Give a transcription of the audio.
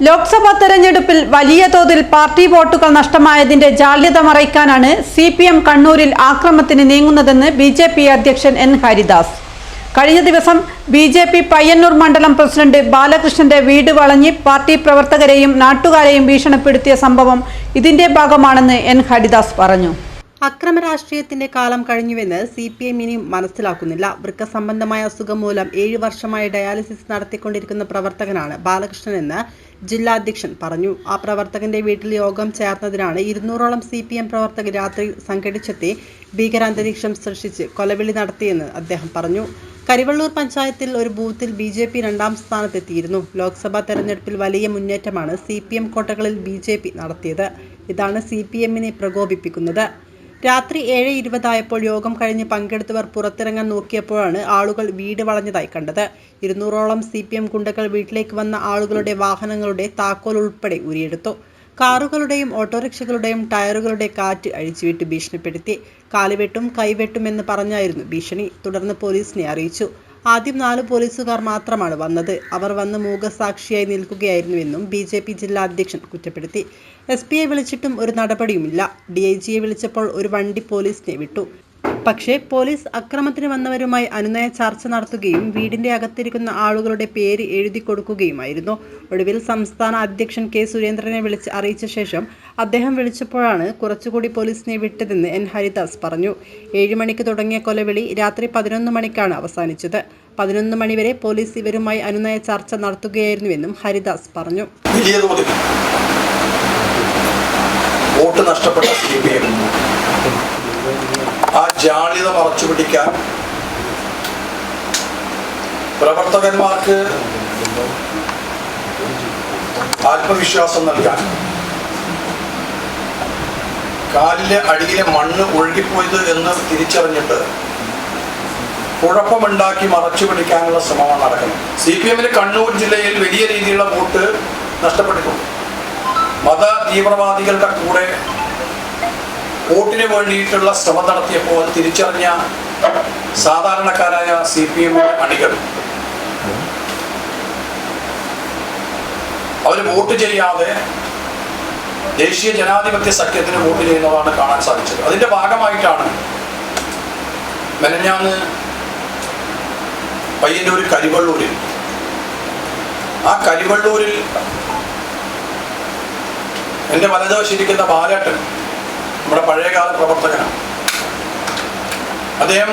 ലോക്സഭാ തെരഞ്ഞെടുപ്പിൽ വലിയ തോതിൽ പാർട്ടി വോട്ടുകൾ നഷ്ടമായതിന്റെ ജാള്യത മറയ്ക്കാനാണ് CPM കണ്ണൂരിൽ ആക്രമണത്തിന് നീങ്ങുന്നതെന്ന് BJP അധ്യക്ഷൻ N. ഹരിദാസ്. കഴിഞ്ഞ ദിവസം BJP പയ്യന്നൂർ മണ്ഡലം പ്രസിഡന്റ് ബാലകൃഷ്ണന്റെ വീട് വളഞ്ഞ് പാർട്ടി പ്രവർത്തകരെയും നാട്ടുകാരെയും ഭീഷണിപ്പെടുത്തിയ സംഭവം ഇതിന്റെ ഭാഗമാണെന്ന് N. ഹരിദാസ് പറഞ്ഞു. അക്രമ രാഷ്ട്രീയത്തിന്റെ കാലം കഴിഞ്ഞുവെന്ന് CPM ഇനിയും മനസ്സിലാക്കുന്നില്ല. വൃക്ക സംബന്ധമായ അസുഖം മൂലം 7 വർഷമായി ഡയാലിസിസ് നടത്തിക്കൊണ്ടിരിക്കുന്ന പ്രവർത്തകനാണ് ബാലകൃഷ്ണൻ എന്ന് ജില്ലാ അധ്യക്ഷൻ പറഞ്ഞു. ആ പ്രവർത്തകന്റെ വീട്ടിൽ യോഗം ചേർന്നതിനാണ് 200ഓളം CPM പ്രവർത്തകർ രാത്രിയിൽ സംഘടിച്ചെത്തി ഭീകരാന്തരീക്ഷം സൃഷ്ടിച്ച് കൊലവിളി നടത്തിയെന്ന് അദ്ദേഹം പറഞ്ഞു. കരിവള്ളൂർ പഞ്ചായത്തിൽ ഒരു ബൂത്തിൽ BJP 2ാം സ്ഥാനത്തെത്തിയിരുന്നു. ലോക്സഭാ തെരഞ്ഞെടുപ്പിൽ വലിയ മുന്നേറ്റമാണ് CPM കോട്ടകളിൽ BJP നടത്തിയത്. ഇതാണ് CPMനെ പ്രകോപിപ്പിക്കുന്നത്. രാത്രി 7:20 യോഗം കഴിഞ്ഞ് പങ്കെടുത്തവർ പുറത്തിറങ്ങാൻ നോക്കിയപ്പോഴാണ് ആളുകൾ വീട് വളഞ്ഞതായി കണ്ടത്. 200ഓളം CPM ഗുണ്ടകൾ വീട്ടിലേക്ക് വന്ന ആളുകളുടെ വാഹനങ്ങളുടെ താക്കോൽ ഉൾപ്പെടെ ഊരിയെടുത്തു. കാറുകളുടെയും ഓട്ടോറിക്ഷകളുടെയും ടയറുകളുടെ കാറ്റ് അഴിച്ചുവിട്ട് ഭീഷണിപ്പെടുത്തി. കാലുവെട്ടും കൈവെട്ടുമെന്ന് പറഞ്ഞായിരുന്നു ഭീഷണി. തുടർന്ന് പോലീസിനെ അറിയിച്ചു. ആദ്യം 4 പോലീസുകാർ മാത്രമാണ് വന്നത്. അവർ വന്ന് മൂകസാക്ഷിയായി നിൽക്കുകയായിരുന്നുവെന്നും BJP ജില്ലാ അധ്യക്ഷൻ കുറ്റപ്പെടുത്തി. SP വിളിച്ചിട്ടും ഒരു നടപടിയുമില്ല. DIGയെ വിളിച്ചപ്പോൾ ഒരു വണ്ടി പോലീസിനെ വിട്ടു. പക്ഷേ പോലീസ് അക്രമത്തിന് വന്നവരുമായി അനുനയ ചർച്ച നടത്തുകയും വീടിന്റെ അകത്തിരിക്കുന്ന ആളുകളുടെ പേര് എഴുതി കൊടുക്കുകയുമായിരുന്നു. ഒടുവിൽ സംസ്ഥാന അധ്യക്ഷൻ K. സുരേന്ദ്രനെ വിളിച്ച് അറിയിച്ച ശേഷം അദ്ദേഹം വിളിച്ചപ്പോഴാണ് കുറച്ചുകൂടി പോലീസിനെ വിട്ടതെന്ന് N. ഹരിദാസ് പറഞ്ഞു. 7 മണിക്ക് തുടങ്ങിയ കൊലവിളി രാത്രി 11 മണിക്കാണ് അവസാനിച്ചത്. 11 മണിവരെ പോലീസ് ഇവരുമായി അനുനയ ചർച്ച നടത്തുകയായിരുന്നുവെന്നും ഹരിദാസ് പറഞ്ഞു. വോട്ട് നഷ്ടപ്പെട്ട CPM ആ ജാള്യത മറച്ചുപിടിക്കാൻ പ്രവർത്തകന്മാർക്ക് ആത്മവിശ്വാസം നൽകാൻ കാലിലെ അടിയിലെ മണ്ണ് ഒഴുകിപ്പോയത് എന്ന് തിരിച്ചറിഞ്ഞിട്ട് കുഴപ്പമുണ്ടാക്കി മറച്ചുപിടിക്കാനുള്ള ശ്രമമാണ് നടക്കുന്നത്. CPMന് കണ്ണൂർ ജില്ലയിൽ വലിയ രീതിയിലുള്ള വോട്ട് നഷ്ടപ്പെട്ടിട്ടുണ്ട്. മത തീവ്രവാദികളുടെ കൂടെ വോട്ടിന് വേണ്ടിയിട്ടുള്ള ശ്രമം നടത്തിയപ്പോൾ അത് തിരിച്ചറിഞ്ഞ സാധാരണക്കാരായ CPM അണികൾ അവർ വോട്ട് ചെയ്യാതെ ദേശീയ ജനാധിപത്യ സഖ്യത്തിന് വോട്ട് ചെയ്യുന്നതാണ് കാണാൻ സാധിച്ചത്. അതിന്റെ ഭാഗമായിട്ടാണ് മെനഞ്ഞാന്ന് പയ്യന്നൂർ കരിവള്ളൂരിൽ എൻ്റെ വലതുവശിരിക്കുന്ന ബാലേട്ടൻ നമ്മുടെ പഴയകാല പ്രവർത്തകനാണ്. അദ്ദേഹം